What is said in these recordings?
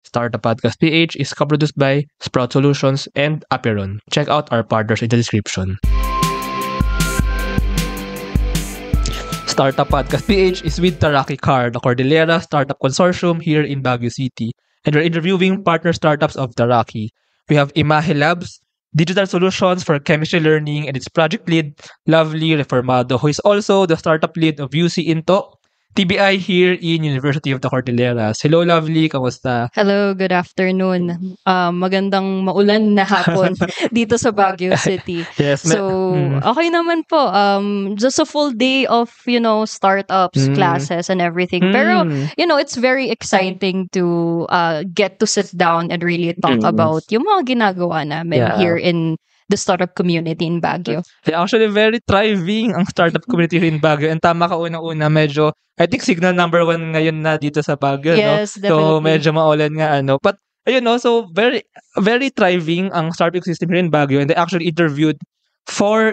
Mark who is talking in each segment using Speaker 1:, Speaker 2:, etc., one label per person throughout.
Speaker 1: Startup Podcast PH is co-produced by Sprout Solutions and Aperon. Check out our partners in the description. Startup Podcast PH is with Taraki Car, the Cordillera Startup Consortium here in Baguio City. And we're interviewing partner startups of Taraki. We have Imahe Labs, digital solutions for chemistry learning, and its project lead, Lovely Reformado, who is also the startup lead of UC Into, TBI here in University of the Cordilleras. Hello, Lovely. Kamusta?
Speaker 2: Hello, good afternoon. Magandang maulan na hapon dito sa Baguio City.
Speaker 1: Yes.
Speaker 2: So, okay naman po. Just a full day of, startups, classes, and everything. Pero, it's very exciting to get to sit down and really talk about yung mga ginagawa namin here in the startup community in Baguio.
Speaker 1: Actually, very thriving ang startup community in Baguio. And tama ka unang-una, medyo, I think signal number 1 ngayon na dito sa Baguio.
Speaker 2: Yes,
Speaker 1: no?
Speaker 2: definitely.
Speaker 1: So, medyo maulan nga. But, so very, very thriving ang startup system here in Baguio. And they actually interviewed four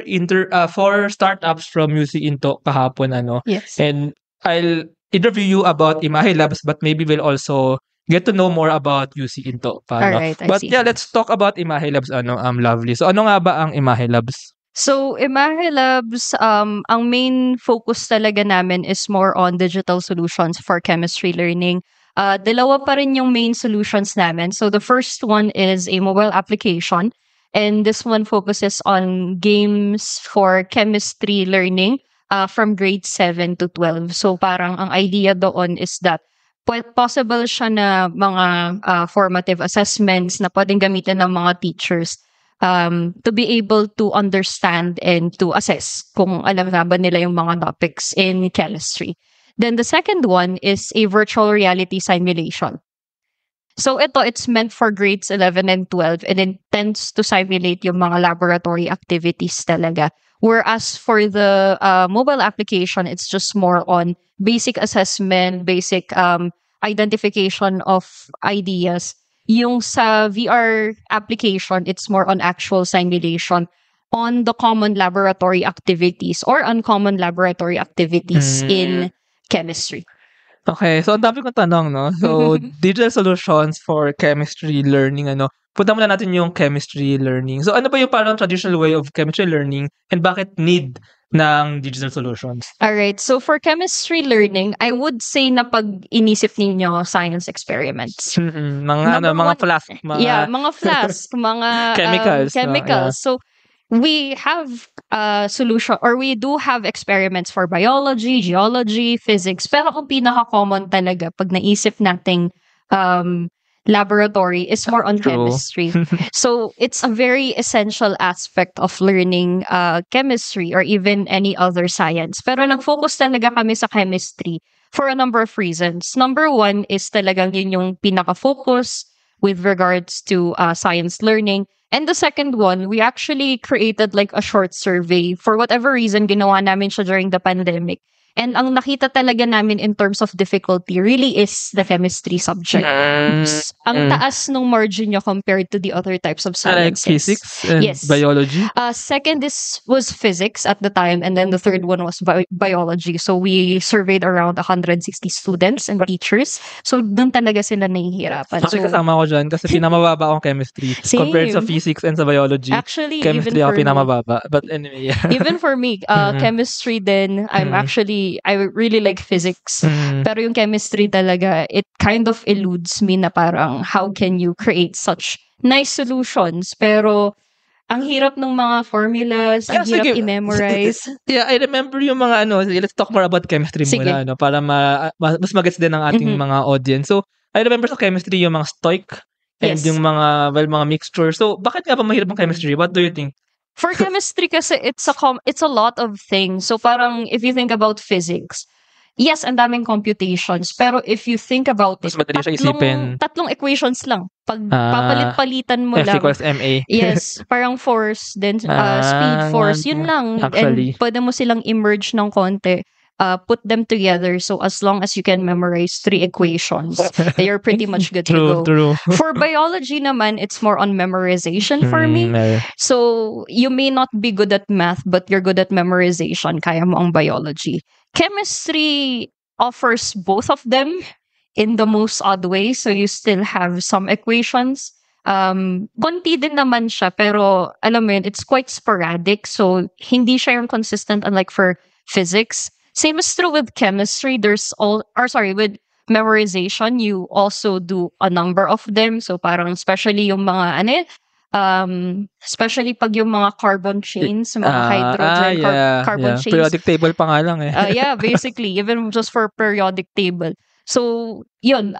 Speaker 1: startups from UC Into kahapon.
Speaker 2: Yes.
Speaker 1: And I'll interview you about Imahe Labs, but maybe we'll also get to know more about UC Into.
Speaker 2: Alright, I see.
Speaker 1: Let's talk about Imahe Labs, Lovely. So, ano nga ba ang Imahe Labs?
Speaker 2: So, Imahe Labs, ang main focus talaga namin is more on digital solutions for chemistry learning. Dalawa pa rin yung main solutions namin. So, the first one is a mobile application. And this one focuses on games for chemistry learning from grade 7 to 12. So, parang ang idea doon is that possible siya na mga formative assessments na pwedeng gamitin ng mga teachers to be able to understand and to assess kung alam nga ba nila yung mga topics in chemistry. Then the second one is a virtual reality simulation. So it's meant for grades 11 and 12 and it tends to simulate yung mga laboratory activities talaga. Whereas for the mobile application, it's just more on basic assessment, basic identification of ideas. Yung sa VR application, it's more on actual simulation on the common laboratory activities or uncommon laboratory activities in chemistry.
Speaker 1: Okay, so ang dami kong tanong, no? So, digital solutions for chemistry learning, punta muna natin yung chemistry learning. So, ano ba yung parang traditional way of chemistry learning and bakit need ng digital solutions?
Speaker 2: Alright, so for chemistry learning, I would say na pag inisip ninyo science experiments.
Speaker 1: Mga flask.
Speaker 2: Mga flask, mga
Speaker 1: chemicals.
Speaker 2: Chemicals. So, we have solution or we do have experiments for biology, geology, physics. Pero kung pinaka-common talaga pag naisip nating laboratory is more on chemistry. So it's a very essential aspect of learning chemistry or even any other science. Pero nag-focus talaga kami sa chemistry for a number of reasons. Number one is talagang yun yung pinaka-focus with regards to science learning. And the second one, we actually created like a short survey. For whatever reason, ginawa namin siya during the pandemic. And ang nakita talaga namin in terms of difficulty really is the chemistry subject. Ang taas ng margin niya compared to the other types of sciences.
Speaker 1: Like physics and biology?
Speaker 2: Second was physics at the time, and then the third one was biology. So we surveyed around 160 students and teachers. So doon talaga sila nahihirapan.
Speaker 1: Actually, kasama ko dyan kasi pinamababa akong chemistry compared sa physics and sa biology.
Speaker 2: Actually,
Speaker 1: chemistry ako pinamababa. But anyway,
Speaker 2: even for me, chemistry then, I really like physics. Pero yung chemistry talaga, it kind of eludes me na parang how can you create such nice solutions? Pero ang hirap ng mga formulas, ang hirap i-memorize.
Speaker 1: Yeah, I remember yung mga let's talk more about chemistry muna para mas magets din ng ating mga audience. So, I remember sa chemistry yung mga stoic and yung mga mixture. So, bakit nga ba mahirap ang chemistry? What do you think?
Speaker 2: For chemistry kasi it's a lot of things. So parang if you think about physics, yes, ang daming computations. Pero if you think about it, tatlong equations lang. Pag papalit-palitan mo
Speaker 1: F
Speaker 2: lang.
Speaker 1: F equals MA.
Speaker 2: Yes, parang force, then speed, force. Yun lang.
Speaker 1: Actually.
Speaker 2: And pwede mo silang emerge ng konti. Put them together. So as long as you can memorize 3 equations, you're pretty much good to go.
Speaker 1: True.
Speaker 2: For biology naman, it's more on memorization for me. So you may not be good at math, but you're good at memorization. Kaya mo ang biology. Chemistry offers both of them in the most odd way. So you still have some equations. Konti din naman siya, pero alam mo yun, it's quite sporadic. So hindi siya yung consistent, unlike for physics. Same is true with chemistry. With memorization, you also do a number of them. So parang especially yung mga especially pag yung mga carbon chains, mga hydrogen carbon chains.
Speaker 1: Periodic table pa nga lang eh.
Speaker 2: Basically, even just for periodic table. So, yun,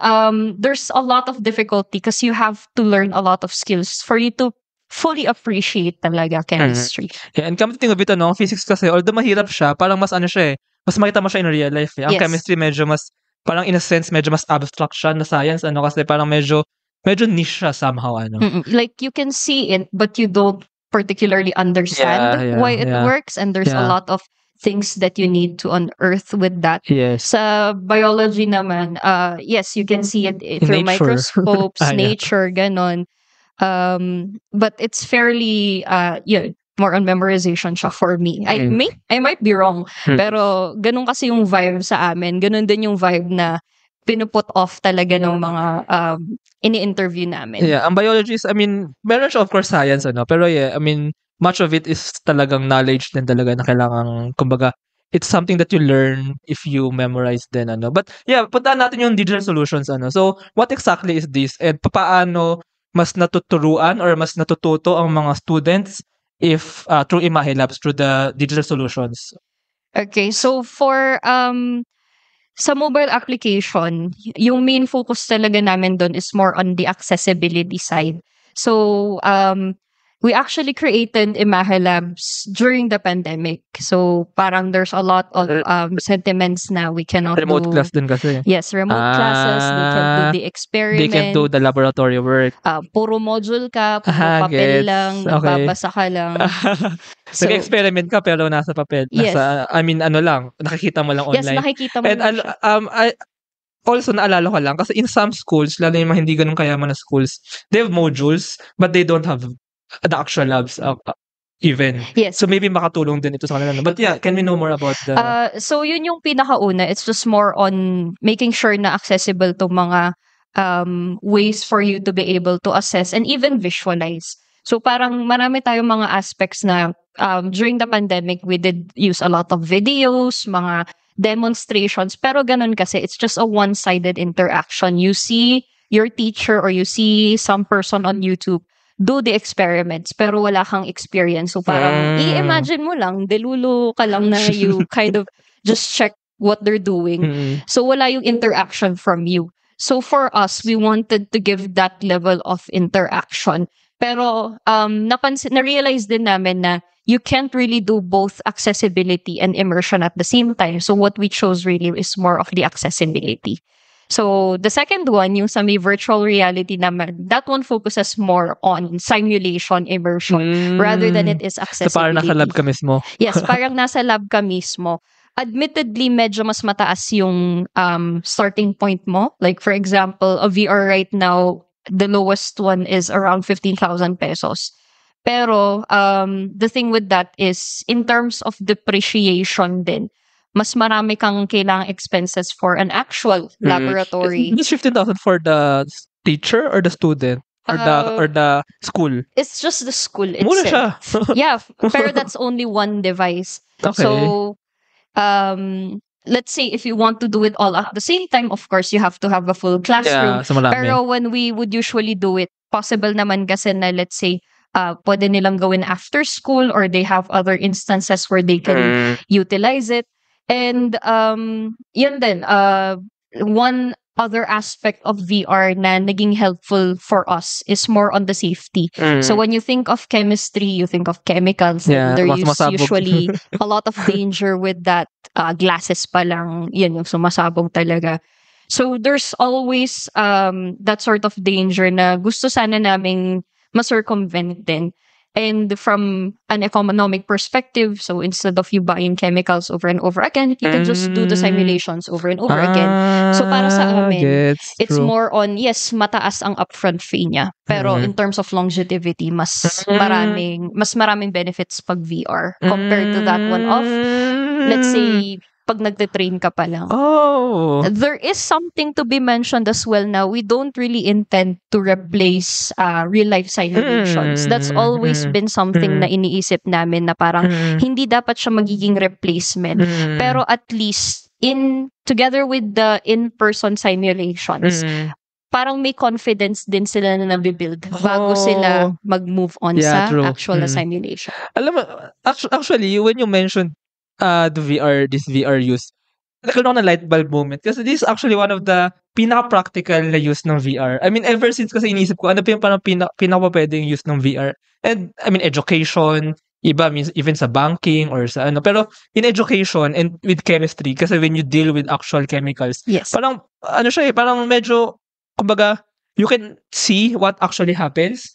Speaker 2: there's a lot of difficulty because you have to learn a lot of skills for you to fully appreciate talaga chemistry.
Speaker 1: Yeah, and come to think of it, physics kasi, although mahirap siya, parang mas mas makita mo siya in real life. Ang chemistry medyo mas, parang in a sense, medyo mas abstract siya na science, kasi parang medyo niche siya somehow,
Speaker 2: Like, you can see it, but you don't particularly understand why it works, and there's a lot of things that you need to unearth with that.
Speaker 1: Yes.
Speaker 2: Sa biology naman, yes, you can see it through microscopes, nature, ganon. But it's fairly, more on memorization siya for me. I might be wrong, pero ganun kasi yung vibe sa amin. Ganun din yung vibe na pinuput off talaga ng mga ini-interview namin.
Speaker 1: Yeah, ang biology is, meron siya of course science, pero much of it is talagang knowledge din talaga na kailangan, kumbaga, it's something that you learn if you memorize din, But yeah, puntaan natin yung digital solutions, So, what exactly is this? And paano mas natuturuan or mas natututo ang mga students if through Imahe Labs, through the digital solutions?
Speaker 2: Okay, so for sa mobile application, yung main focus talaga namin doon is more on the accessibility side. So, we actually created Imahe Labs during the pandemic. So, parang there's a lot of sentiments na we cannot
Speaker 1: remote class din kasi.
Speaker 2: Yes, remote classes. They can do the experiment.
Speaker 1: They can do the laboratory work.
Speaker 2: Puro module ka, puro papel lang, nagbabasa ka lang.
Speaker 1: So, nag-experiment ka pero nasa papel. Nakikita mo lang online.
Speaker 2: Yes, nakikita mo lang
Speaker 1: siya. Also, naalala ko lang, kasi in some schools, lalo yung mga hindi ganun kayaman na schools, they have modules, but they don't have the actual labs even.
Speaker 2: Yes.
Speaker 1: So maybe makatulong din ito sa kanila. But yeah, can we know more about the...
Speaker 2: So yun yung pinakauna. It's just more on making sure na accessible to mga ways for you to be able to assess and even visualize. So parang marami tayong mga aspects na during the pandemic, we did use a lot of videos, mga demonstrations, pero ganun kasi, it's just a one-sided interaction. You see your teacher or you see some person on YouTube do the experiments, pero wala kang experience. So parang, i-imagine mo lang, delulu ka lang na you kind of just check what they're doing. So wala yung interaction from you. So for us, we wanted to give that level of interaction. Pero na-realize din namin na you can't really do both accessibility and immersion at the same time. So what we chose really is more of the accessibility. So the second one, yung sa may virtual reality naman, that one focuses more on simulation immersion rather than it is accessibility.
Speaker 1: So parang nasa lab ka mismo.
Speaker 2: Yes, parang nasa lab ka mismo. Admittedly, medyo mas mataas yung starting point mo. Like for example, a VR right now, the lowest one is around 15,000 pesos. Pero the thing with that is, in terms of depreciation din, mas marami kang kailangang expenses for an actual laboratory.
Speaker 1: Is 15,000 for the teacher or the student? Or the school?
Speaker 2: It's just the school itself.
Speaker 1: Mura siya.
Speaker 2: Yeah, pero that's only one device.
Speaker 1: Okay.
Speaker 2: So, let's say if you want to do it all at the same time, of course, you have to have a full classroom.
Speaker 1: Yeah, so marami.
Speaker 2: Pero when we would usually do it, possible naman kasi na, let's say, pwede nilang gawin after school or they have other instances where they can utilize it. And yun din, one other aspect of VR na naging helpful for us is more on the safety. So when you think of chemistry, you think of chemicals.
Speaker 1: Yeah,
Speaker 2: There's usually a lot of danger with that. Glasses pa lang, yun yung sumasabog talaga. So there's always that sort of danger na gusto sana naming ma-circumvent din. And from an economic perspective, so instead of you buying chemicals over and over again, you can just do the simulations over and over again. So para sa amin, it's more on, yes, mataas ang upfront fee niya. Pero in terms of longevity, mas maraming benefits pag VR compared to that one of, let's say, pag nagte-train ka pa lang.
Speaker 1: Oh.
Speaker 2: There is something to be mentioned as well now. We don't really intend to replace real life simulations. That's always been something na iniisip namin na parang hindi dapat siya magiging replacement. Pero at least together with the in-person simulations, parang may confidence din sila na nabibuild bago sila mag-move on sa
Speaker 1: true.
Speaker 2: actual na simulation.
Speaker 1: Alam mo, actually, when you mentioned this VR use, nagkaroon ako ng light bulb moment kasi this is actually one of the pinaka-practical na use ng VR. I mean, ever since kasi inisip ko, ano pa yung parang pinaka-pwedeng use ng VR? And, I mean, education, iba means even sa banking or sa ano. Pero in education and with chemistry, kasi when you deal with actual chemicals,
Speaker 2: Yes.
Speaker 1: parang, ano siya parang medyo, kumbaga, you can see what actually happens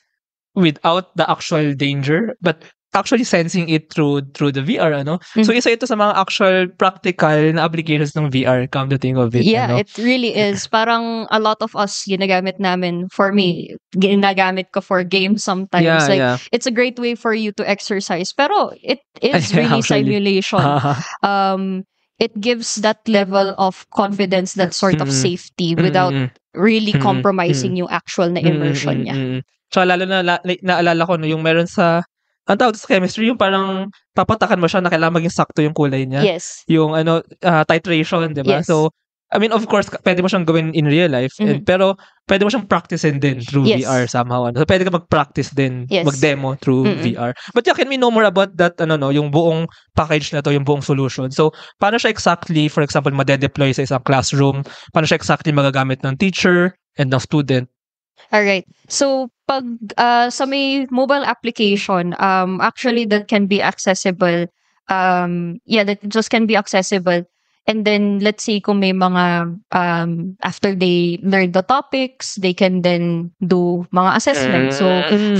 Speaker 1: without the actual danger, but actually sensing it through the VR, ano? So, isa ito sa mga actual practical na applications ng VR, come to think of it.
Speaker 2: Yeah,
Speaker 1: ano?
Speaker 2: it really is. Parang a lot of us, ginagamit namin, for me, ginagamit ko for games sometimes. It's a great way for you to exercise. Pero it is really
Speaker 1: Actually.
Speaker 2: simulation. It gives that level of confidence, that sort of safety without really compromising yung actual na immersion niya.
Speaker 1: Tsaka lalo na naalala ko no, yung meron sa ang tawag sa chemistry, yung parang papatakan mo siya na kailangan maging sakto yung kulay niya.
Speaker 2: Yes.
Speaker 1: Yung titration, di ba?
Speaker 2: Yes.
Speaker 1: So, I mean, of course, pwede mo siyang gawin in real life, pero pwede mo siyang practicein din through VR somehow. So, pwede ka mag-practice din, mag-demo through VR. But yeah, can we know more about that, yung buong package na to, yung buong solution? So, paano siya exactly, for example, made-deploy sa isang classroom? Paano siya exactly magagamit ng teacher and ng student?
Speaker 2: Alright. So, pag sa may mobile application, actually that can be accessible. That just can be accessible. And then, let's say kung may mga, after they learn the topics, they can then do mga assessment. So,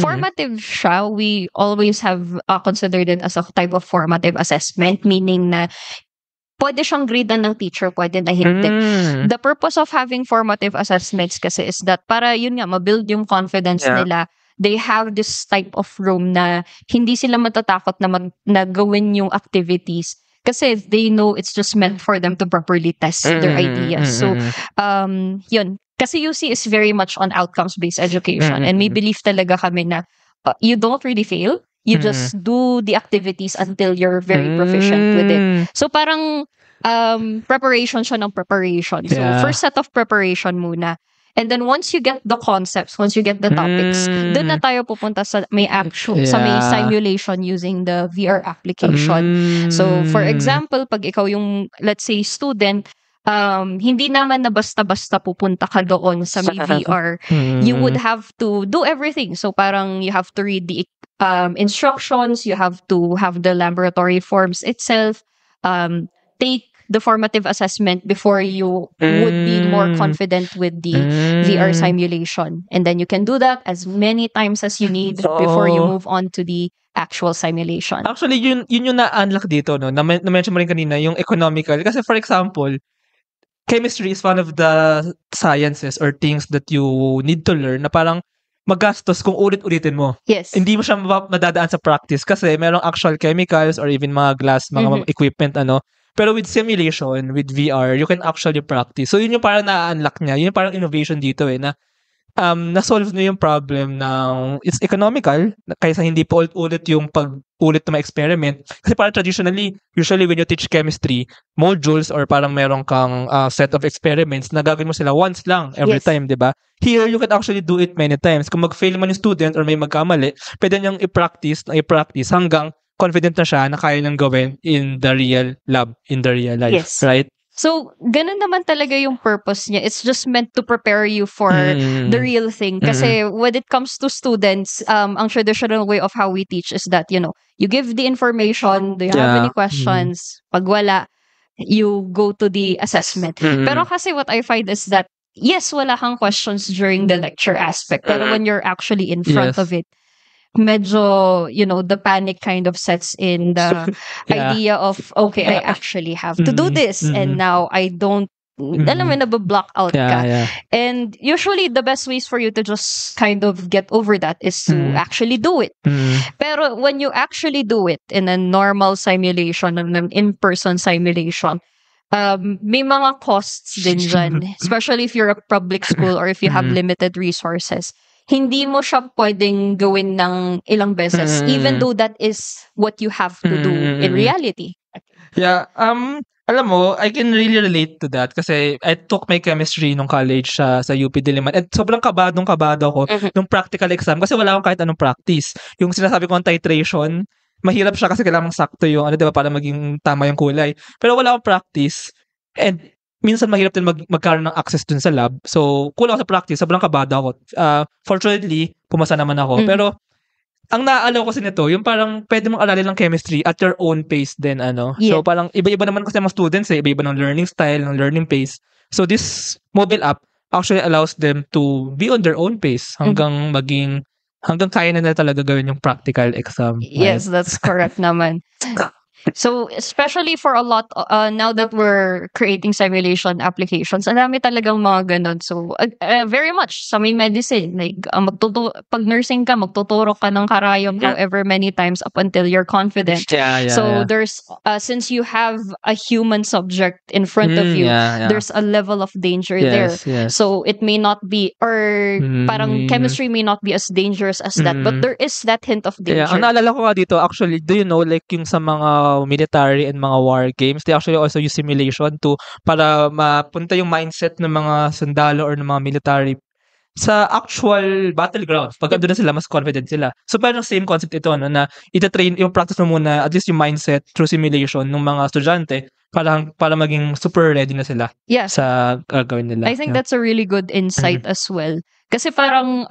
Speaker 2: formative siya. We always have considered it as a type of formative assessment, meaning na pwede siyang gradean ng teacher, pwede na hindi. The purpose of having formative assessments kasi is that para yun nga, mabuild yung confidence nila. They have this type of room na hindi sila matatakot na gawin yung activities kasi they know it's just meant for them to properly test their ideas. So, yun. Kasi UC is very much on outcomes-based education and may belief talaga kami na you don't really fail. You just do the activities until you're very proficient with it. So parang preparation siya ng preparation. So first set of preparation muna. And then once you get the concepts, once you get the topics, doon na tayo pupunta sa may actual, sa may simulation using the VR application. So for example, pag ikaw yung, let's say, student, hindi naman na basta-basta pupunta ka doon sa may VR. You would have to do everything. So parang you have to read the instructions, you have to have the laboratory forms itself, take the formative assessment before you would be more confident with the VR simulation. And then you can do that as many times as you need before you move on to the actual simulation.
Speaker 1: Actually, yun yung na-unlock dito, no? Na-mention mo rin kanina, yung economical. Kasi for example, chemistry is one of the sciences or things that you need to learn na parang magastos kung ulit-ulitin mo.
Speaker 2: Yes.
Speaker 1: Hindi mo siya madadaan sa practice kasi merong actual chemicals or even mga glass, mga equipment, Pero with simulation, with VR, you can actually practice. So yun yung parang na-unlock niya. Yun yung parang innovation dito na na-solve niyo yung problem ng it's economical kaysa hindi pa ulit yung pag-ulit na experiment. Kasi parang traditionally, usually when you teach chemistry, modules or parang meron kang set of experiments na gagawin mo sila once lang every time, di ba? Here, you can actually do it many times. Kung mag-fail man yung student or may magkamali, pwede niyang i-practice hanggang confident na siya na kaya niyang gawin in the real lab, in the real life, right?
Speaker 2: So, ganun naman talaga yung purpose niya. It's just meant to prepare you for the real thing. Kasi when it comes to students, ang traditional way of how we teach is that, you give the information, do you have any questions? Pag wala, you go to the assessment. Pero kasi what I find is that, yes, wala kang questions during the lecture aspect. Pero when you're actually in front of it, medyo, the panic kind of sets in the idea of, okay, I actually have to do this. And now I don't, alam mo, nabablock out ka. And usually, the best ways for you to just kind of get over that is to actually do it. Pero when you actually do it in a normal simulation, an in-person simulation, may mga costs din dyan, especially if you're a public school or if you have limited resources. Hindi mo siya pwedeng gawin ng ilang beses, even though that is what you have to do in reality.
Speaker 1: Yeah, alam mo, I can really relate to that kasi I took my chemistry nung college sa UP Diliman at sobrang kabado ako nung practical exam kasi wala akong kahit anong practice. Yung sinasabi ko ng titration, mahirap siya kasi kailangan sakto yung ano, 'di ba, para maging tama yung kulay. Pero wala akong practice and minsan mahirap din magkaroon ng access dun sa lab. So, kulang ako sa practice, sobrang kabado ako. Fortunately, pumasa naman ako. Pero ang naalala ko kasi nito, yung parang pwede mong aralin ng chemistry at your own pace din, ano.
Speaker 2: Yeah.
Speaker 1: So, parang iba-iba naman kasi mga students iba-iba ng learning style, ng learning pace. So, this mobile app actually allows them to be on their own pace hanggang kaya na nila talaga gawin yung practical exam.
Speaker 2: Yes, that's correct naman. So, especially for a lot, now that we're creating simulation applications, ang dami talagang mga ganun. So, very much sa may medicine, like, pag nursing ka, magtuturo ka ng karayom however many times up until you're confident. So, there's, since you have a human subject in front of you, there's a level of danger there. So, it may not be, or parang chemistry may not be as dangerous as that, but there is that hint of danger.
Speaker 1: Ang naalala ko nga dito, actually, do you know, like, yung sa mga military and mga war games, they actually also use simulation para mapunta yung mindset ng mga sundalo or ng mga military sa actual battlegrounds. Pag doon na sila, mas confident sila. So parang same concept ito, no, na ita-train, yung practice mo muna, at least yung mindset through simulation ng mga estudyante para maging super ready na sila sa gagawin nila.
Speaker 2: I think that's a really good insight as well. Kasi parang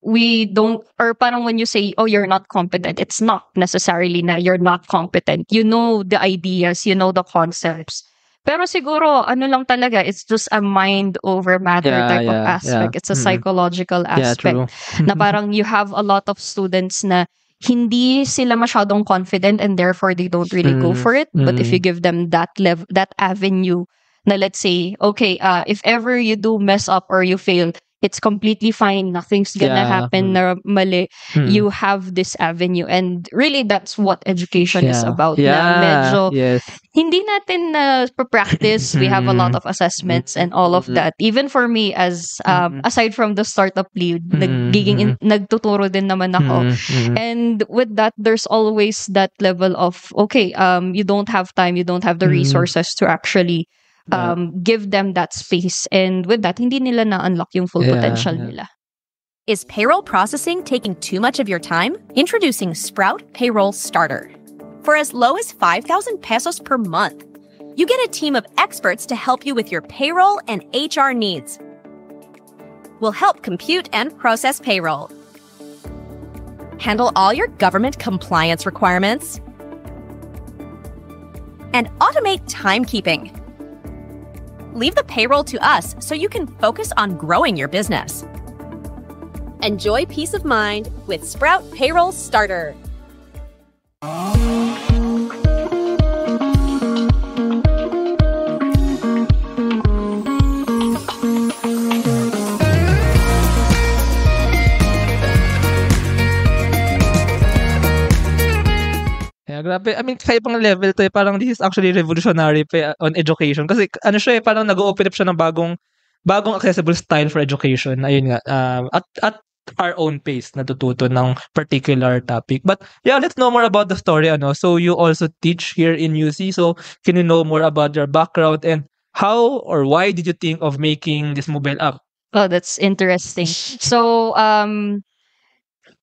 Speaker 2: we don't, or parang when you say, oh, you're not competent, it's not necessarily na you're not competent. You know the ideas, you know the concepts. Pero siguro, ano lang talaga, it's just a mind over matter type of aspect. It's a psychological aspect. Na parang you have a lot of students na hindi sila masyadong confident and therefore they don't really go for it. But if you give them that that avenue, na let's say, okay, if ever you do mess up or you fail, it's completely fine. Nothing's gonna happen na mali. You have this avenue. And really, that's what education is about. Na medyo, hindi natin practice. We have a lot of assessments and all of that. Even for me, as aside from the startup lead, nagtuturo din naman ako. And with that, there's always that level of, okay, you don't have time, you don't have the resources to actually give them that space, and with that, hindi nila na-unlock yung full potential nila.
Speaker 3: Is payroll processing taking too much of your time? Introducing Sprout Payroll Starter. For as low as 5,000 pesos per month, you get a team of experts to help you with your payroll and HR needs. We'll help compute and process payroll, handle all your government compliance requirements, and automate timekeeping. Leave the payroll to us so you can focus on growing your business. Enjoy peace of mind with Sprout Payroll Starter.
Speaker 1: Grabe. I mean, kaya pang level to parang this is actually revolutionary on education. Kasi ano siya parang nag-open up siya ng bagong accessible style for education. Ayun nga, at our own pace natututo ng particular topic. But yeah, let's know more about the story. So you also teach here in UC. So can you know more about your background and how or why did you think of making this mobile app?
Speaker 2: Oh, that's interesting. So,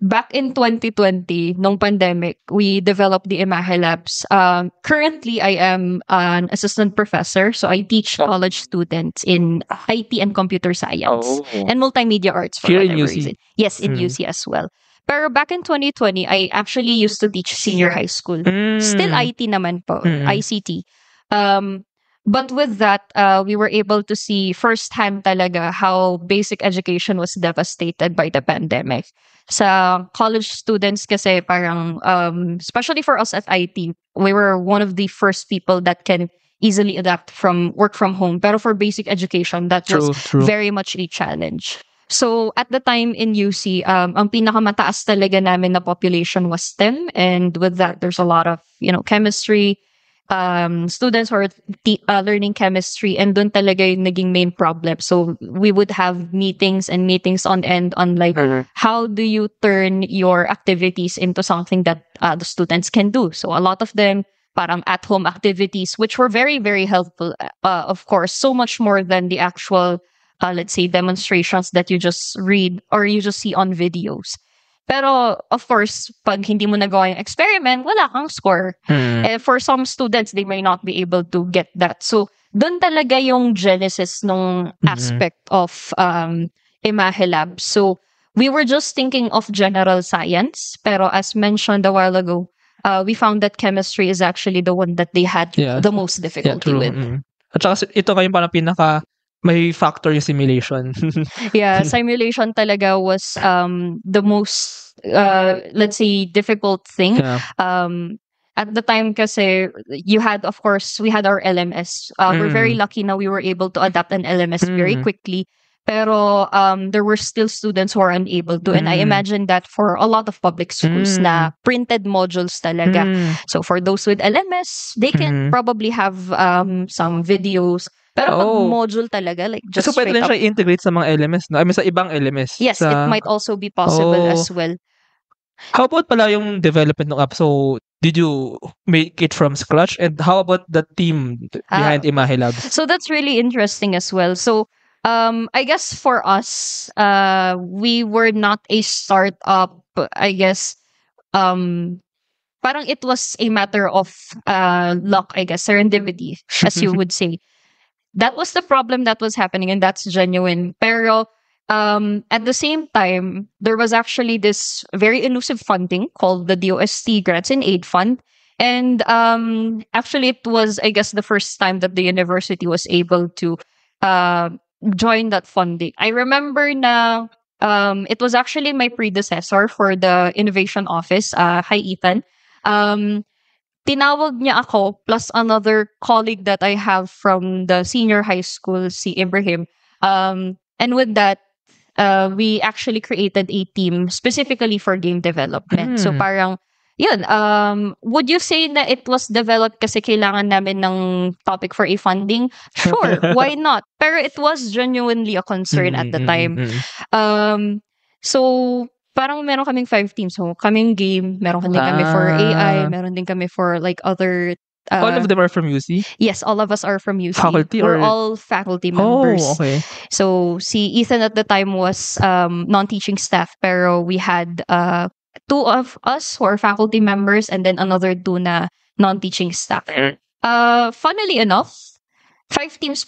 Speaker 2: back in 2020, nung pandemic, we developed the Imahe Labs. Currently, I am an assistant professor. So I teach college students in IT and computer science and multimedia arts for
Speaker 1: here
Speaker 2: whatever
Speaker 1: in UC.
Speaker 2: reason. Yes, in UC as well. Pero back in 2020, I actually used to teach senior high school. Still IT naman po, ICT. But with that, we were able to see firsthand talaga how basic education was devastated by the pandemic. Sa college students kasi parang, especially for us at IT, we were one of the first people that can easily adapt from work from home. Pero for basic education, that was very much a challenge. So at the time in UC, ang pinakamataas talaga namin na population was STEM. And with that, there's a lot of, chemistry, students who are learning chemistry, and dun talaga yung naging main problem. So we would have meetings and meetings on end on like how do you turn your activities into something that the students can do. So a lot of them parang at-home activities, which were very, very helpful, of course, so much more than the actual, let's say, demonstrations that you just read or you just see on videos. Pero, of course, pag hindi mo nagawa yung experiment, wala kang score. For some students, they may not be able to get that. So, doon talaga yung genesis nung aspect of Imahe Lab. So, we were just thinking of general science. Pero as mentioned a while ago, we found that chemistry is actually the one that they had the most difficulty with.
Speaker 1: At saka ito ngayon parang pinaka may factor yung simulation.
Speaker 2: Simulation talaga was the most, let's say, difficult thing. At the time kasi, we had our LMS. We're very lucky na we were able to adapt an LMS very quickly. Pero there were still students who are unable to. And I imagine that for a lot of public schools na printed modules talaga. So for those with LMS, they can probably have some videos. Pero pag module talaga, like just
Speaker 1: so pwede rin siya i-integrate sa mga LMS, no? I mean, sa ibang LMS.
Speaker 2: Yes, it might also be possible as well.
Speaker 1: How about pala yung development ng app? So, did you make it from scratch? And how about the team behind Imahe Lab?
Speaker 2: So that's really interesting as well. So, I guess for us, we were not a startup. I guess, parang it was a matter of luck, I guess, serendipity, as you would say. That was the problem that was happening, and that's genuine. Pero at the same time, there was actually this very elusive funding called the DOST Grants and Aid Fund. And actually, it was, I guess, the first time that the university was able to join that funding. I remember na it was actually my predecessor for the innovation office. Hi, Ethan. Tinawag niya ako plus another colleague that I have from the senior high school, si Ibrahim. And with that, we actually created a team specifically for game development. So parang, yun, would you say na it was developed kasi kailangan namin ng topic for a funding? Sure, why not? Pero it was genuinely a concern at the time. So, parang meron kaming 5 teams. So, kaming game, meron din kami for AI, meron din kami for like other...
Speaker 1: all of them are from UC?
Speaker 2: Yes, all of us are from UC.
Speaker 1: Faculty
Speaker 2: We're all faculty members.
Speaker 1: Oh, okay.
Speaker 2: So, si Ethan at the time was non-teaching staff, pero we had 2 of us who are faculty members and then another 2 na non-teaching staff. Funnily enough, 5 teams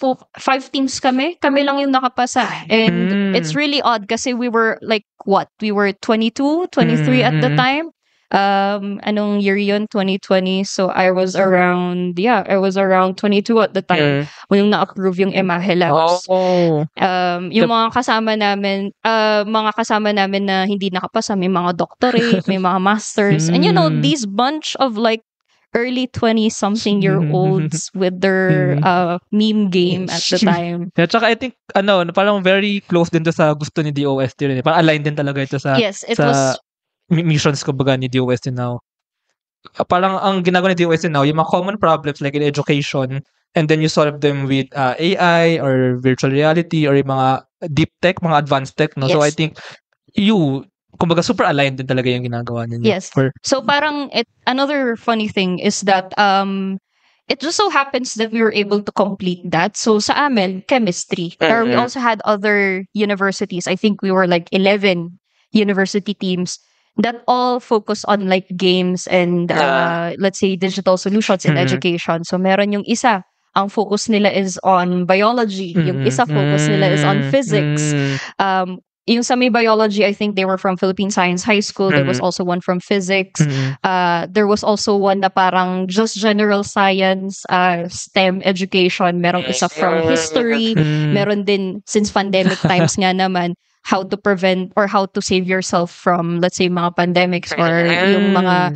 Speaker 2: kami. Kami lang yung nakapasa. And it's really odd kasi we were like, what? We were 22, 23 at the time. Anong year yun? 2020. So I was around 22 at the time when na-approve yung Imahe Labs. Yung mga kasama namin na hindi nakapasa, may mga doctorate, may mga masters. And you know, these bunch of like early 20-something-year-olds with their meme game at the time.
Speaker 1: Yeah, tsaka I think, parang very close din to sa gusto ni DOST rin. Parang aligned din talaga ito sa,
Speaker 2: was
Speaker 1: missions ko baga ni DOST now. Parang ang ginagawa ni DOST now, yung mga common problems like in education, and then you solve them with AI or virtual reality or yung mga deep tech, mga advanced tech. No?
Speaker 2: Yes.
Speaker 1: So I think kumbaga super aligned din talaga yung ginagawa ninyo.
Speaker 2: Yes. So parang another funny thing is that it just so happens that we were able to complete that. So sa amin, chemistry. Pero we also had other universities. I think we were like 11 university teams that all focus on like games and let's say digital solutions in education. So meron yung isa, ang focus nila is on biology. Yung isa focus nila is on physics. Yung sa may biology, I think they were from Philippine Science High School. There was also one from physics. There was also one na parang just general science, STEM education. Merong isa from history. Meron din, since pandemic times nga naman, how to prevent or how to save yourself from, let's say, mga pandemics or yung mga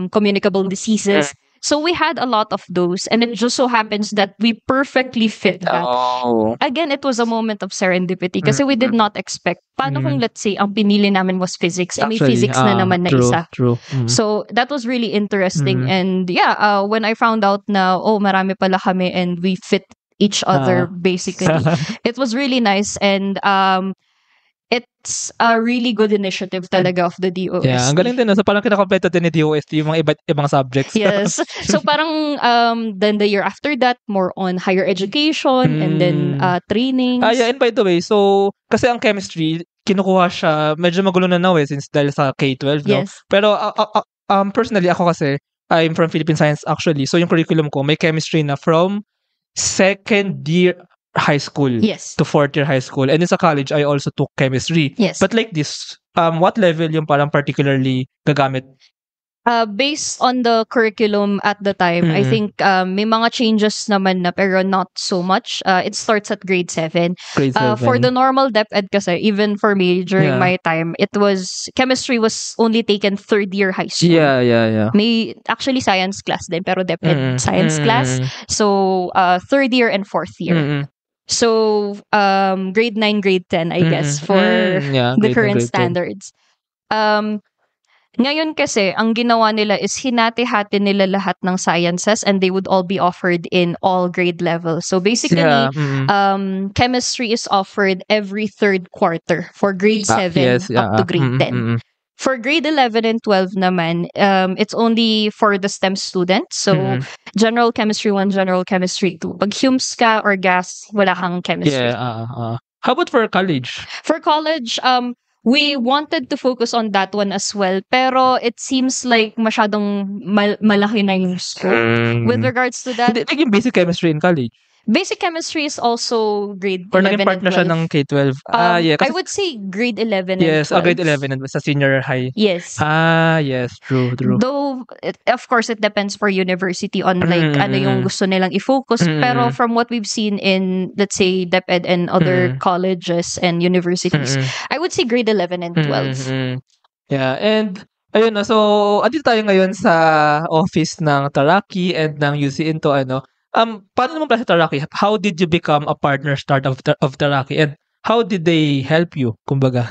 Speaker 2: communicable diseases. So we had a lot of those, and it just so happens that we perfectly fit that.
Speaker 1: Oh.
Speaker 2: Again, it was a moment of serendipity kasi we did not expect. Paano kung let's say ang pinili namin was physics, may physics na naman na isa.
Speaker 1: True.
Speaker 2: So that was really interesting. And yeah, when I found out na marami pala kami and we fit each other basically, it was really nice. And it's a really good initiative talaga of the DOST.
Speaker 1: Yeah, ang galing din. So parang kinakompleto din ni DOST yung mga ibang subjects.
Speaker 2: Yes. So parang then the year after that, more on higher education and then trainings.
Speaker 1: Yeah, and by the way, so kasi ang chemistry, kinukuha siya, medyo magulo na now since dahil sa K-12, no?
Speaker 2: Yes.
Speaker 1: Pero personally, ako kasi, I'm from Philippine Science actually. So yung curriculum ko, may chemistry na from second year high school
Speaker 2: Yes.
Speaker 1: to fourth year high school. And in sa college, I also took chemistry.
Speaker 2: Yes.
Speaker 1: But like this, what level yung parang particularly gagamit?
Speaker 2: Based on the curriculum at the time, I think may mga changes naman na pero not so much. It starts at grade 7.
Speaker 1: Grade 7.
Speaker 2: For the normal DepEd kasi, even for me during
Speaker 1: Yeah.
Speaker 2: my time, chemistry was only taken third year high school.
Speaker 1: Yeah.
Speaker 2: May actually science class din, pero DepEd science class. So, third year and fourth year. So, grade 9, grade 10, I guess, for
Speaker 1: Yeah,
Speaker 2: the
Speaker 1: grade 9,
Speaker 2: current
Speaker 1: grade 10.
Speaker 2: standards. Ngayon kasi, ang ginawa nila is hinati-hati nila lahat ng sciences and they would all be offered in all grade levels. So basically,
Speaker 1: Yeah.
Speaker 2: chemistry is offered every third quarter for grade 7 up to grade 10. For grade 11 and 12 naman, it's only for the STEM students. So, General Chemistry 1, General Chemistry 2. Pag Humes ka or gas, wala kang chemistry.
Speaker 1: Yeah. How about for college?
Speaker 2: For college, we wanted to focus on that one as well. Pero it seems like masyadong malaki na yung scope with regards to that.
Speaker 1: Hindi, yung basic chemistry in college.
Speaker 2: Basic chemistry is also grade
Speaker 1: Or
Speaker 2: 11
Speaker 1: naging part
Speaker 2: and
Speaker 1: na
Speaker 2: 12.
Speaker 1: siya ng K-12.
Speaker 2: I
Speaker 1: Yeah. Kasi,
Speaker 2: would say grade 11
Speaker 1: yes,
Speaker 2: and 12.
Speaker 1: grade 11 and sa senior high.
Speaker 2: Yes.
Speaker 1: Yes, true.
Speaker 2: Though, of course, it depends for university on like ano yung gusto nilang i-focus. Pero from what we've seen in, let's say, DepEd and other colleges and universities, I would say grade 11 and 12.
Speaker 1: Yeah, and ayun na. So, andito tayo ngayon sa office ng Taraki and ng UC Into paano naman pala sa Taraki? How did you become a partner startup of Taraki? And how did they help you? Kumbaga.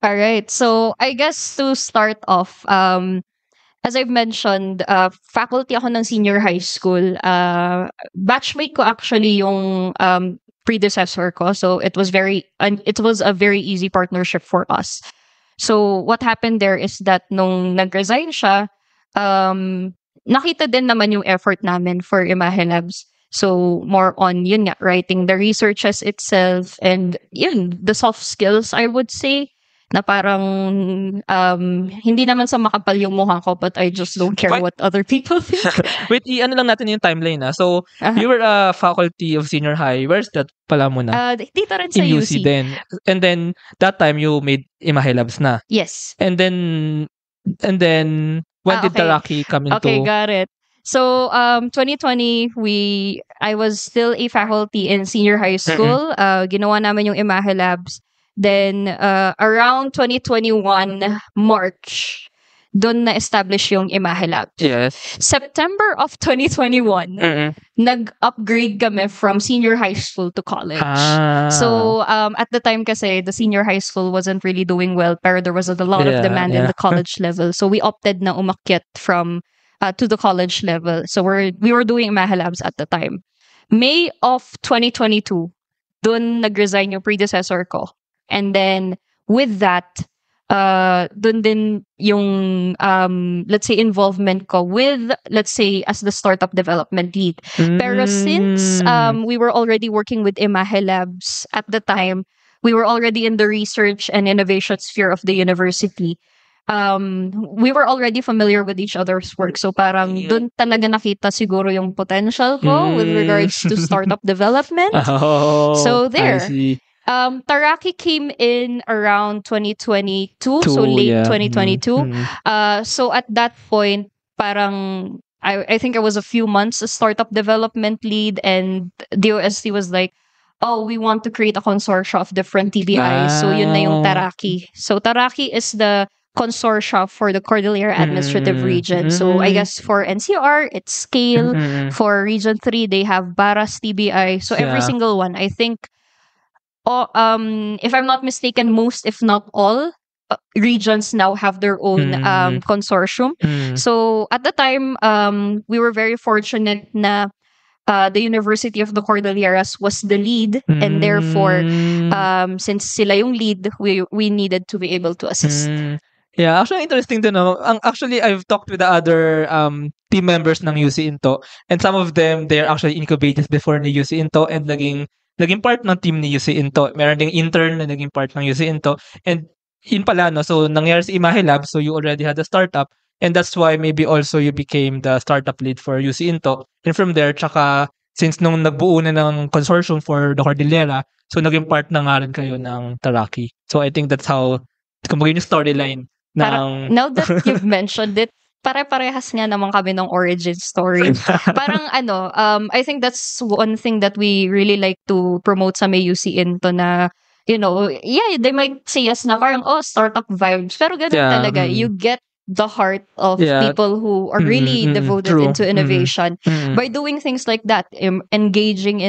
Speaker 2: All right. So, I guess to start off, as I've mentioned, faculty ako ng senior high school. Batchmate ko actually yung predecessor ko. So, it was a very easy partnership for us. So, what happened there is that nung nag-resign siya, nakita din naman yung effort namin for Imahe Labs. So, more on, yun nga, writing the researches itself and yun, the soft skills, I would say, na parang hindi naman sa makapal yung mukha ko, but I just don't care what other people think.
Speaker 1: Wait, ano lang natin yung timeline So, you were a faculty of senior high. Where's that pala muna?
Speaker 2: Dito rin sa
Speaker 1: in
Speaker 2: UC.
Speaker 1: then. And then, that time you made Imahe Labs na.
Speaker 2: Yes.
Speaker 1: And then, when did Taraki come into?
Speaker 2: Okay, got it. So, 2020, I was still a faculty in senior high school. Ginawa namin yung Imahe Labs. Then, around 2021, March, doon na-establish yung Imahe Labs.
Speaker 1: Yes.
Speaker 2: September of 2021, nag-upgrade kami from senior high school to college. So, at the time kasi, the senior high school wasn't really doing well, pero there was a lot of demand in the college level. So, we opted na umakyat from to the college level. So, we were doing Imahe Labs at the time. May of 2022, doon nag-resign yung predecessor ko. And then, with that, dun din yung, let's say, involvement ko with, let's say, as the startup development lead. Pero since we were already working with Imahe Labs at the time, we were already in the research and innovation sphere of the university. We were already familiar with each other's work. So parang dun talaga nakita siguro yung potential ko with regards to startup development. So there.
Speaker 1: I see.
Speaker 2: Taraki came in around 2022, so late 2022. So at that point, parang I think I was a few months a startup development lead, and DOST was like, oh, we want to create a consortium of different TBIs. So yun na yung Taraki. So Taraki is the consortia for the Cordillera Administrative Region. So I guess for NCR, it's Scale. For Region 3, they have Baras TBI. So every
Speaker 1: Yeah.
Speaker 2: single one, I think, if I'm not mistaken, most, if not all, regions now have their own consortium. So at the time, we were very fortunate na the University of the Cordilleras was the lead, and therefore, since sila yung lead, we needed to be able to assist.
Speaker 1: Yeah, actually interesting to know. Actually, I've talked with the other team members ng UC Into, and some of them, they're actually incubators before ni UC Into, and naging part ng team ni UC Into. Meron ding intern na naging part ng UC Into, and yun pala, no? So, nangyari sa Imahe Lab, so you already had a startup, and that's why maybe also you became the startup lead for UC Into. And from there, tsaka, since nung nagbuo na ng consortium for the Cordillera, so naging part na nga rin kayo ng Taraki. So, I think that's how, kumbaga yung storyline ng...
Speaker 2: Now that you've mentioned it, pare-parehas nga naman kami ng origin story. Parang I think that's one thing that we really like to promote sa may UC Into na, yeah, they might say yes na parang, startup vibes. Pero ganun talaga. You get the heart of people who are really devoted into innovation by doing things like that, engaging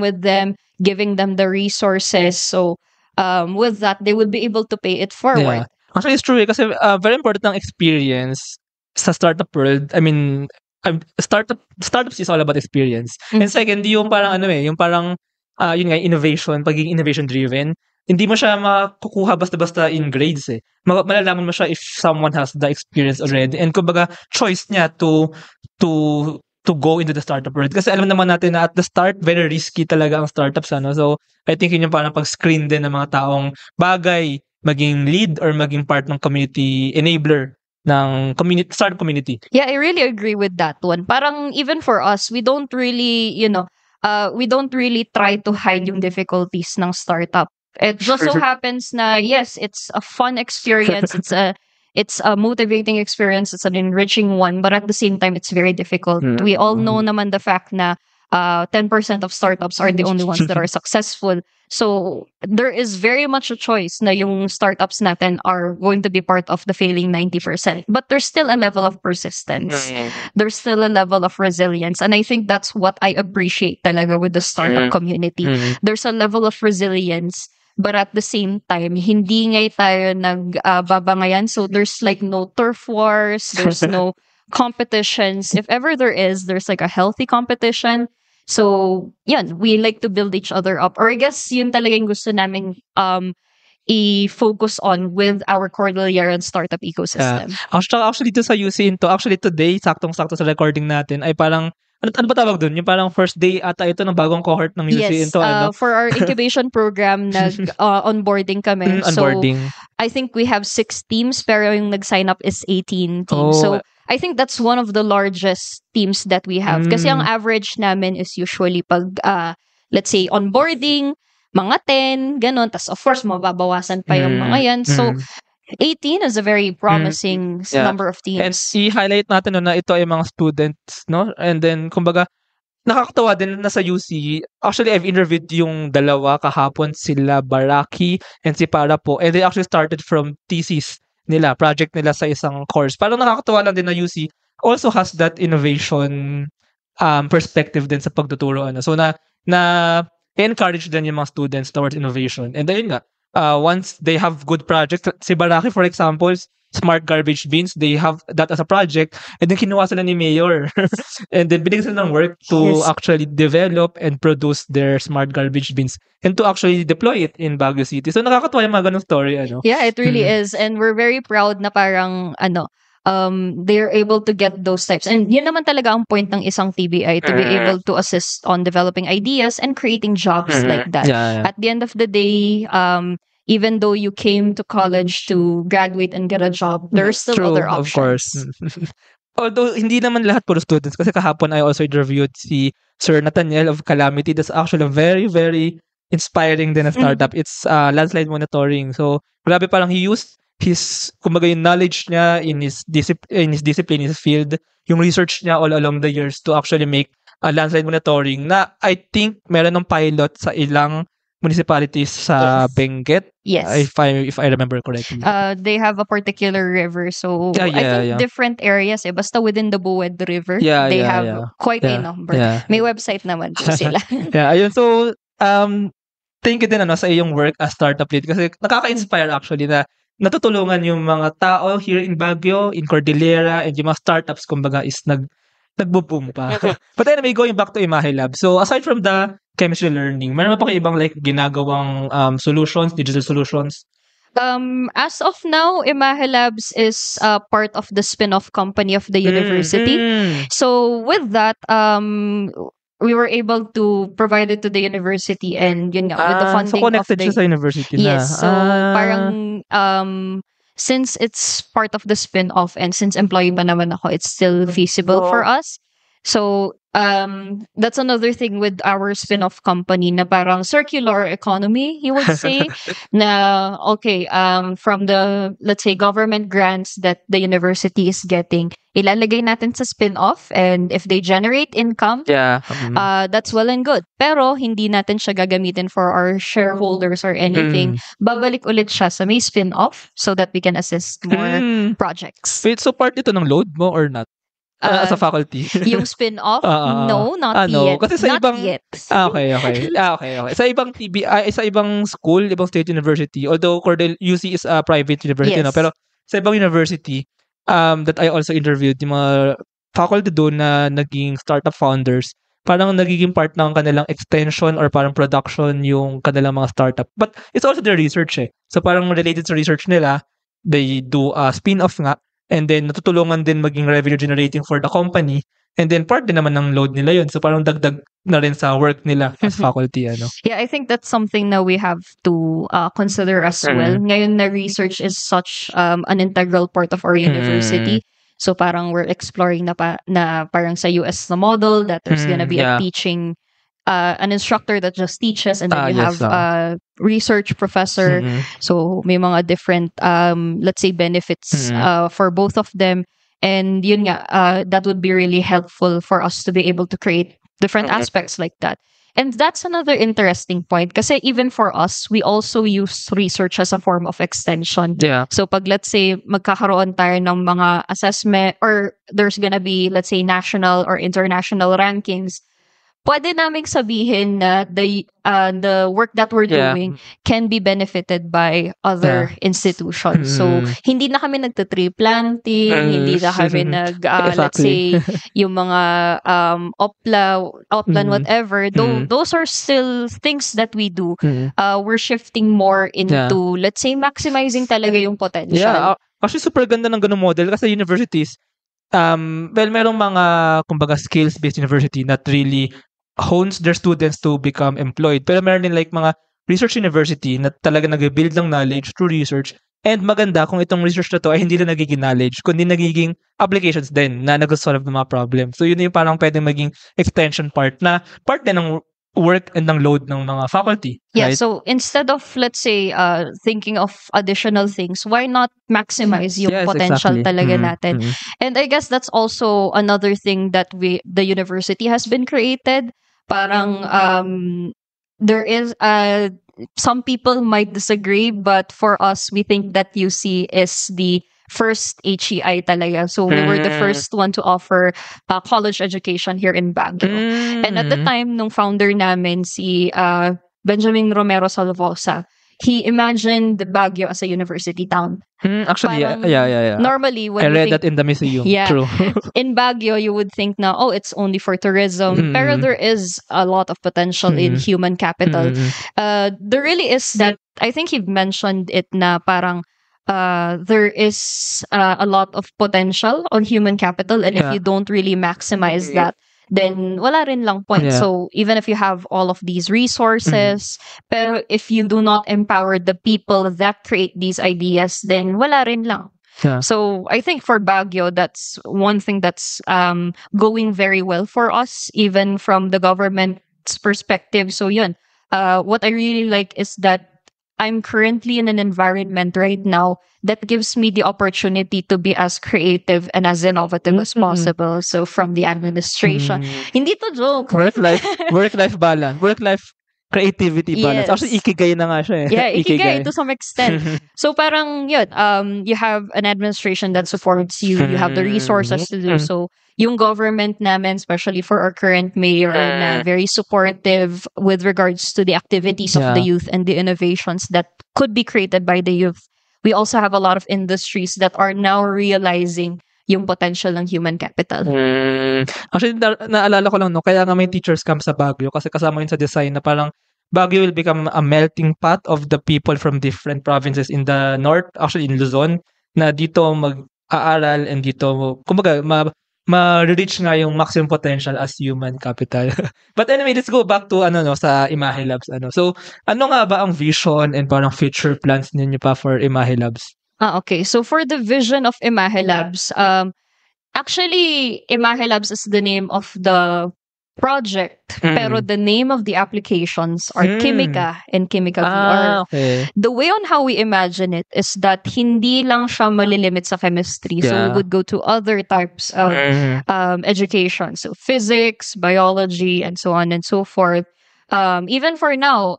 Speaker 2: with them, giving them the resources. So, with that, they would be able to pay it forward.
Speaker 1: Yeah. Actually, it's true kasi very important ang experience sa startup world. I mean, startups is all about experience. And second, yung parang yung parang yun nga, innovation, pagiging innovation driven. Hindi mo siya makukuha basta-basta in grades eh. Malalaman mo siya if someone has the experience already. And kumbaga, choice niya to go into the startup world. Kasi alam naman natin na at the start, very risky talaga ang startups. So, I think yun yung parang pag-screen din ng mga taong bagay maging lead or maging part ng community enabler ng startup community.
Speaker 2: Yeah, I really agree with that one. Parang even for us, we don't really, we don't really try to hide yung difficulties ng startup. It just so happens na, yes, it's a fun experience. It's a motivating experience. It's an enriching one. But at the same time, it's very difficult. We all know naman the fact na 10% of startups are the only ones that are successful. So there is very much a choice na yung startups natin are going to be part of the failing 90%. But there's still a level of persistence. There's still a level of resilience. And I think that's what I appreciate talaga with the startup community. There's a level of resilience. But at the same time, hindi ngay tayo nagbabangayan. So there's like no turf wars. There's no competitions. If ever there's like a healthy competition. So, yan, we like to build each other up. Or I guess yun talaga yung gusto namin i-focus on with our Cordillera and startup ecosystem.
Speaker 1: Actually, dito sa UC Into, actually today, saktong-sakto sa recording natin, ay parang, ano ba tawag dun? Yung parang first day ata ito ng bagong cohort ng UC Into.
Speaker 2: For our incubation program, onboarding kami.
Speaker 1: Onboarding.
Speaker 2: So, I think we have 6 teams, pero yung nag-sign up is 18 teams. So, I think that's one of the largest teams that we have. Kasi ang average namin is usually pag, let's say, onboarding, mga 10, ganun. Tapos, of course, mababawasan pa yung mga yan. So, 18 is a very promising number of teams.
Speaker 1: And i-highlight natin na ito ay mga students, no? And then, kumbaga, nakakatawa din na sa UC. Actually, I've interviewed yung dalawa kahapon, sila Baraki and si Para po. And they actually started from thesis nila, project nila sa isang course. Parang nakakatawa lang din na UC also has that innovation perspective din sa pagtuturo. So, encourage din yung mga students towards innovation. And then nga, once they have good projects, si Baraki, for example, smart garbage bins, they have that as a project, and then kinuha sila ni Mayor. And then binigyan sila ng work to actually develop and produce their smart garbage bins and to actually deploy it in Baguio City. So nakakatawa yung mga ganung story.
Speaker 2: Yeah, it really is. And we're very proud na parang, they're able to get those types. And yun naman talaga ang point ng isang TBI, to be able to assist on developing ideas and creating jobs like that. At the end of the day, even though you came to college to graduate and get a job, there are still other options. Of course.
Speaker 1: Although, hindi naman lahat puro students. Kasi kahapon, I also interviewed si Sir Nathaniel of Calamity. That's actually a very, very inspiring din na startup. It's landslide monitoring. So, grabe parang he used his, kumbaga yung knowledge niya in his discipline, in his field, yung research niya all along the years to actually make landslide monitoring na I think meron ng pilot sa ilang municipalities sa
Speaker 2: Yes.
Speaker 1: Benguet,
Speaker 2: Yes.
Speaker 1: if I remember correctly.
Speaker 2: They have a particular river. So
Speaker 1: Yeah,
Speaker 2: I
Speaker 1: yeah,
Speaker 2: think
Speaker 1: yeah.
Speaker 2: different areas basta within the Buwed River,
Speaker 1: Yeah,
Speaker 2: they
Speaker 1: yeah,
Speaker 2: have
Speaker 1: yeah.
Speaker 2: quite a
Speaker 1: Yeah,
Speaker 2: number.
Speaker 1: yeah.
Speaker 2: May website naman po sila.
Speaker 1: Yeah, ayun. So, thank you din sa iyong work as startup lead kasi nakaka-inspire actually na natutulungan yung mga tao here in Baguio, in Cordillera, and yung mga startups kumbaga is nagbo-boom pa. But anyway, going back to Imahe Lab. So, aside from the chemistry learning, meron pa kayo ibang like ginagawang solutions, digital solutions?
Speaker 2: As of now, Imahe Labs is part of the spin-off company of the university. So with that, we were able to provide it to the university, and yun nga, with the funding
Speaker 1: so connected
Speaker 2: of
Speaker 1: siya
Speaker 2: the
Speaker 1: sa university na.
Speaker 2: yes. So parang since it's part of the spin-off and since employee ba naman ako, it's still feasible for us. So that's another thing with our spin-off company na parang circular economy, you would say. Na okay, from the, let's say, government grants that the university is getting, ilalagay natin sa spin-off, and if they generate income,
Speaker 1: Yeah.
Speaker 2: that's well and good. Pero hindi natin siya gagamitin for our shareholders or anything. Babalik ulit siya sa may spin-off so that we can assist more projects.
Speaker 1: Wait, so part ito ng load mo or not? As a faculty?
Speaker 2: Yung spin-off? No, not
Speaker 1: no.
Speaker 2: yet.
Speaker 1: Kasi sa
Speaker 2: Not
Speaker 1: ibang,
Speaker 2: yet.
Speaker 1: okay. Sa ibang sa ibang school, ibang state university, although Cordell UC is a private university,
Speaker 2: Yes.
Speaker 1: no? Pero sa ibang university, that I also interviewed, yung mga faculty doon na naging startup founders, parang nagiging part ng kanilang extension or parang production yung kanilang mga startup. But it's also their research eh. So parang related sa research nila, they do a spin-off nga, and then natutulungan din maging revenue generating for the company, and then part din naman ng load nila yun. So parang dagdag na rin sa work nila as faculty.
Speaker 2: Yeah, I think that's something that we have to consider as well. Ngayon na research is such an integral part of our university. So parang we're exploring na parang sa US na model that there's gonna be a teaching, an instructor that just teaches, and then you have a research professor. So may mga different, let's say, benefits for both of them. And yun nga, that would be really helpful for us to be able to create different aspects like that. And that's another interesting point kasi even for us, we also use research as a form of extension.
Speaker 1: Yeah.
Speaker 2: So pag, let's say, magkakaroon tayo ng mga assessment, or there's gonna be, let's say, national or international rankings, pwede naming sabihin na the work that we're doing can be benefited by other institutions. So, hindi na kami nagta-tree planting, hindi na kami let's say, yung mga oplan, whatever. Those are still things that we do. We're shifting more into, let's say, maximizing talaga yung potential.
Speaker 1: Yeah, actually super ganda ng ganung model kasi universities, well, merong mga, kumbaga, skills-based university that really hones their students to become employed. Pero meron din like mga research university na talaga nag-build ng knowledge through research. And maganda kung itong research na to ay hindi na nagiging knowledge, kundi nagiging applications din na nag-solve ng mga problem. So yun yung parang pwedeng maging extension part na part din ng work and ng load ng mga faculty.
Speaker 2: Yeah,
Speaker 1: right?
Speaker 2: so instead of, let's say, thinking of additional things, why not maximize yung potential talaga natin? And I guess that's also another thing that the university has been created. Parang there is some people might disagree, but for us, we think that UC is the first HEI talaga. So we were the first one to offer college education here in Baguio. And at the time, nung founder namin, si Benjamin Romero Salvosa, he imagined Baguio as a university town.
Speaker 1: Actually,
Speaker 2: Parang,
Speaker 1: yeah.
Speaker 2: Normally, when
Speaker 1: I read that in the museum.
Speaker 2: Yeah.
Speaker 1: True.
Speaker 2: In Baguio, you would think na, it's only for tourism. Pero there is a lot of potential in human capital. There really is that, I think you've mentioned it na parang there is a lot of potential on human capital, and if you don't really maximize that, then wala rin lang point.
Speaker 1: Yeah.
Speaker 2: So even if you have all of these resources, pero if you do not empower the people that create these ideas, then wala rin lang.
Speaker 1: Yeah.
Speaker 2: So I think for Baguio, that's one thing that's going very well for us, even from the government's perspective. So yun, what I really like is that I'm currently in an environment right now that gives me the opportunity to be as creative and as innovative as possible. So from the administration, hindi to joke.
Speaker 1: Work-life balance. Work-life Creativity balance.
Speaker 2: Yes.
Speaker 1: Actually, ikigai na nga siya eh.
Speaker 2: Yeah, ikigai to some extent. So parang yun, you have an administration that supports you. You have the resources to do so. Yung government namin, especially for our current mayor, na very supportive with regards to the activities of the youth and the innovations that could be created by the youth. We also have a lot of industries that are now realizing yung potential ng human capital.
Speaker 1: Actually, naalala ko lang, no, kaya nga may teachers camp sa Baguio kasi kasama yun sa design na parang Baguio will become a melting pot of the people from different provinces in the north, actually in Luzon, na dito mag-aaral and dito, kumbaga, ma-reach nga yung maximum potential as human capital. But anyway, let's go back to sa Imahe Labs. So, ano nga ba ang vision and parang future plans ninyo pa for Imahe Labs?
Speaker 2: Okay. So for the vision of Imahe Labs, actually, Imahe Labs is the name of the project, pero the name of the applications are Kimika and Kimika VR.
Speaker 1: Okay.
Speaker 2: The way on how we imagine it is that hindi lang siya malilimit sa chemistry. So we would go to other types of education. So physics, biology, and so on and so forth. Even for now,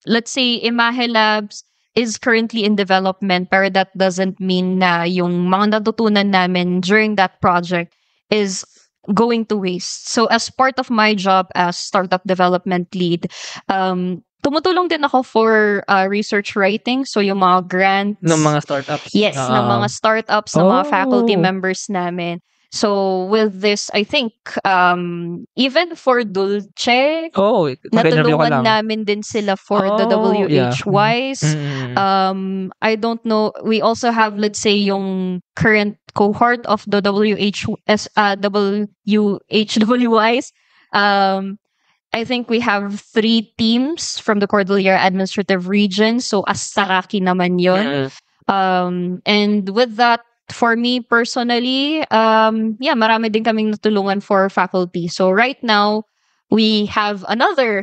Speaker 2: let's say Imahe Labs is currently in development, pero that doesn't mean na yung mga natutunan namin during that project is going to waste. So as part of my job as startup development lead, tumutulong din ako for research writing. So yung mga grants.
Speaker 1: Ng mga startups.
Speaker 2: Yes, ng mga startups, ng mga faculty members namin. So with this, I think, even for Dulce, natulungan namin din sila for the WH-wise. I don't know. We also have, let's say, yung current cohort of the WHWYs. I think we have 3 teams from the Cordillera Administrative Region. So, Astaraki naman yun. And with that, for me personally, marami din kaming natulungan for faculty. So right now, we have another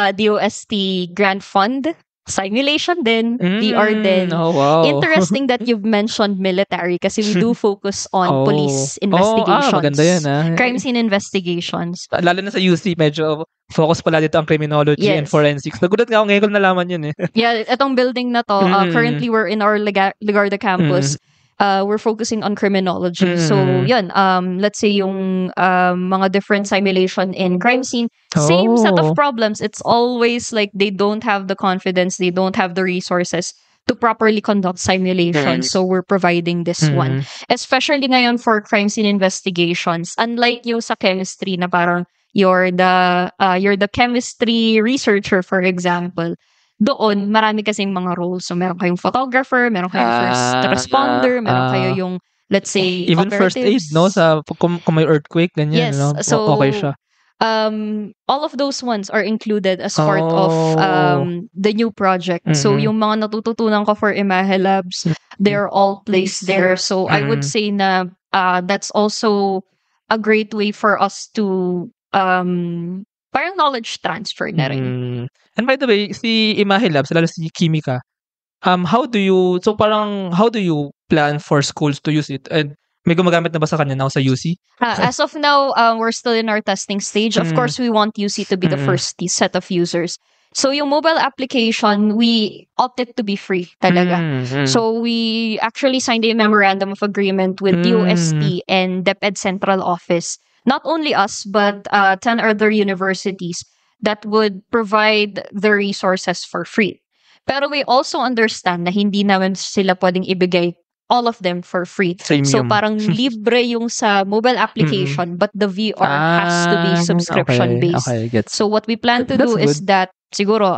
Speaker 2: DOST grant fund. Simulation din, VR din.
Speaker 1: Oh, wow.
Speaker 2: Interesting that you've mentioned military kasi we do focus on police investigations.
Speaker 1: Maganda yan,
Speaker 2: crime scene investigations.
Speaker 1: Lalo na sa UC, medyo focus pala dito ang criminology and forensics. Nagulat nga ako ngayon ko nalaman yun eh.
Speaker 2: Yeah, itong building na to, currently we're in our Ligarda campus. We're focusing on criminology. So, yun, let's say yung mga different simulation in crime scene, same set of problems. It's always like they don't have the confidence, they don't have the resources to properly conduct simulation. So, we're providing this one. Especially ngayon for crime scene investigations. Unlike yung sa chemistry na parang you're the chemistry researcher, for example. Doon, marami kasing mga roles. So, meron kayong photographer, meron kayong first responder, meron kayo yung, let's say,
Speaker 1: even
Speaker 2: operatives.
Speaker 1: First aid, no? Kung may earthquake, ganyan,
Speaker 2: yes.
Speaker 1: no?
Speaker 2: So,
Speaker 1: okay siya.
Speaker 2: All of those ones are included as part of the new project. So, yung mga natututunan ko for Imahe Labs, they're all placed there. So, I would say na that's also a great way for us to parang knowledge transfer na rin.
Speaker 1: And by the way, si Imahe Labs, lalo si Kimika, how do you plan for schools to use it? And may gumagamit na ba sa kanya now sa UC?
Speaker 2: As of now, we're still in our testing stage. Of course, we want UC to be the first set of users. So yung mobile application, we opted to be free talaga. So we actually signed a memorandum of agreement with DOST and DepEd Central Office. Not only us, but 10 other universities that would provide the resources for free. Pero we also understand na hindi naman sila pwedeng ibigay all of them for free. So parang libre yung sa mobile application, but the VR has to be subscription-based.
Speaker 1: Okay,
Speaker 2: so what we plan to do is that siguro,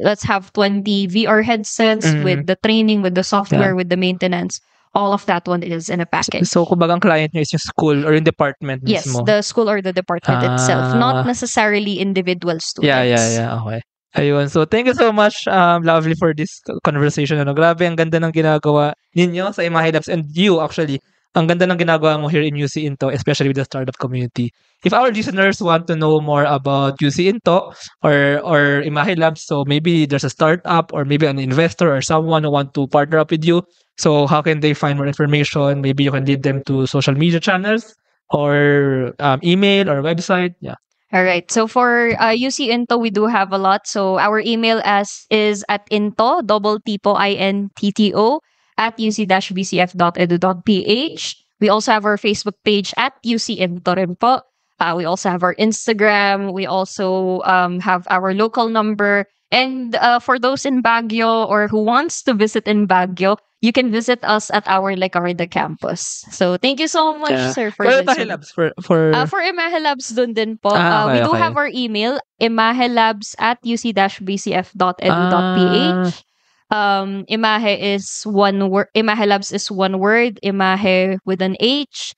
Speaker 2: let's have 20 VR headsets with the training, with the software, with the maintenance. All of that one is in a package.
Speaker 1: So, kumbaga ang client nyo is yung school or yung department mismo?
Speaker 2: Yes, the school or the department itself. Not necessarily individual students.
Speaker 1: Yeah. Okay. Ayun. So, thank you so much, Lovely, for this conversation. Grabe, ang ganda ng ginagawa ninyo sa Imahe Labs and you, actually. Ang ganda ng ginagawa mo here in UC Into, especially with the startup community. If our listeners want to know more about UC Into or Imahe Labs, so maybe there's a startup or maybe an investor or someone who want to partner up with you, so how can they find more information? Maybe you can lead them to social media channels or email or website. Yeah.
Speaker 2: All right. So for UC Into, we do have a lot. So our email is at into, double tipo, INTTO, at uc-bcf.edu.ph. We also have our Facebook page at UC Into rin po. We also have our Instagram. We also have our local number. And for those in Baguio or who wants to visit in Baguio, you can visit us at our Lecarda campus. So thank you so much, sir, for
Speaker 1: For
Speaker 2: this.
Speaker 1: Imahe Labs, for
Speaker 2: For Imahe Labs dun din po.
Speaker 1: Okay,
Speaker 2: We do
Speaker 1: okay.
Speaker 2: have our email, imahelabs at uc-bcf.edu.ph. Imahe is one word. Imahe Labs is one word. Imahe with an H.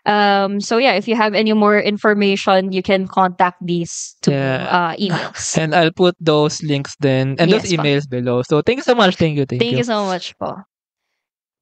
Speaker 2: So yeah, if you have any more information, you can contact these two emails.
Speaker 1: and I'll put those links then and those
Speaker 2: Yes, pa.
Speaker 1: emails below. So thank you so much. Thank you.
Speaker 2: Thank you so much po.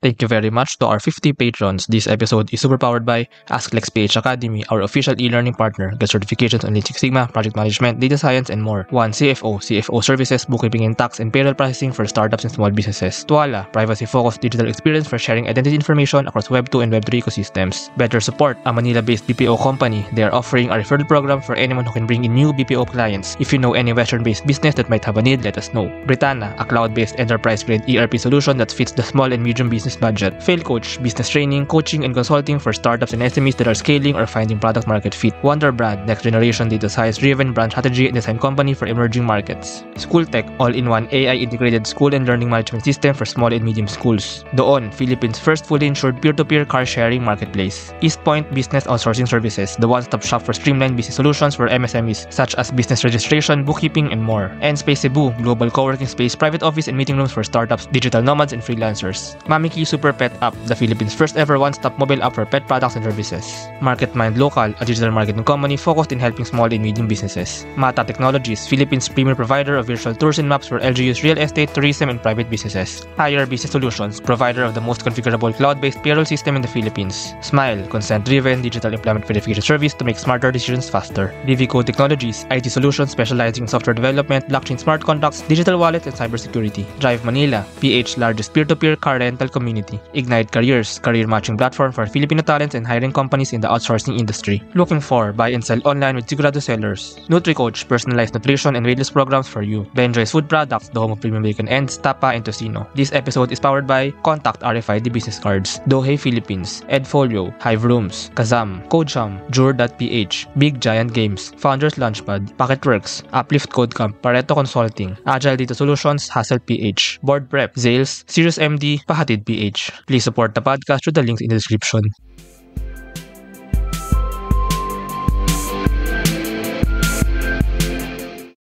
Speaker 1: Thank you very much to our 50 patrons. This episode is super powered by AskLex PH Academy, our official e-learning partner. Get certifications on Lean Six Sigma, project management, data science, and more. 1. CFO services, bookkeeping and tax, and payroll processing for startups and small businesses. Tuala, privacy-focused digital experience for sharing identity information across Web 2 and Web 3 ecosystems. Better Support, a Manila-based BPO company. They are offering a referral program for anyone who can bring in new BPO clients. If you know any Western-based business that might have a need, let us know. Britanna, a cloud-based enterprise-grade ERP solution that fits the small and medium business budget. Fail Coach, business training, coaching, and consulting for startups and SMEs that are scaling or finding product market fit. Wonder Brand, next generation data science-driven brand strategy and design company for emerging markets. School Tech, all-in-one AI-integrated school and learning management system for small and medium schools. Doon, Philippines' first fully insured peer-to-peer car sharing marketplace. East Point Business Outsourcing Services, the one-stop shop for streamlined business solutions for MSMEs such as business registration, bookkeeping, and more. And Space Cebu, global co-working space, private office, and meeting rooms for startups, digital nomads, and freelancers. Mamiki Super Pet App, the Philippines' first ever one-stop mobile app for pet products and services. MarketMind Local, a digital marketing company focused in helping small and medium businesses. Mata Technologies, Philippines' premier provider of virtual tours and maps for LGU's real estate, tourism, and private businesses. Hire Business Solutions, provider of the most configurable cloud-based payroll system in the Philippines. Smile, consent-driven digital employment verification service to make smarter decisions faster. Divico Technologies, IT solutions specializing in software development, blockchain smart contracts, digital wallets, and cybersecurity. Drive Manila, PH largest peer-to-peer car rental community. Ignite Careers, career matching platform for Filipino talents and hiring companies in the outsourcing industry. Looking for buy and sell online with Sigurado sellers. NutriCoach, personalized nutrition and weight loss programs for you. Benjoy's Food Products, the home of premium bacon ends, tapa, and tocino. This episode is powered by Contact RFID Business Cards, Dohe Philippines, Edfolio, Hive Rooms, Kazam, Codesham, Jure.ph, Big Giant Games, Founders Launchpad, Packetworks, Uplift Codecamp, Pareto Consulting, Agile Data Solutions, Hassel PH, Board Prep, Zales, Sirius MD, Pahatid PH. Please support the podcast through the links in the description.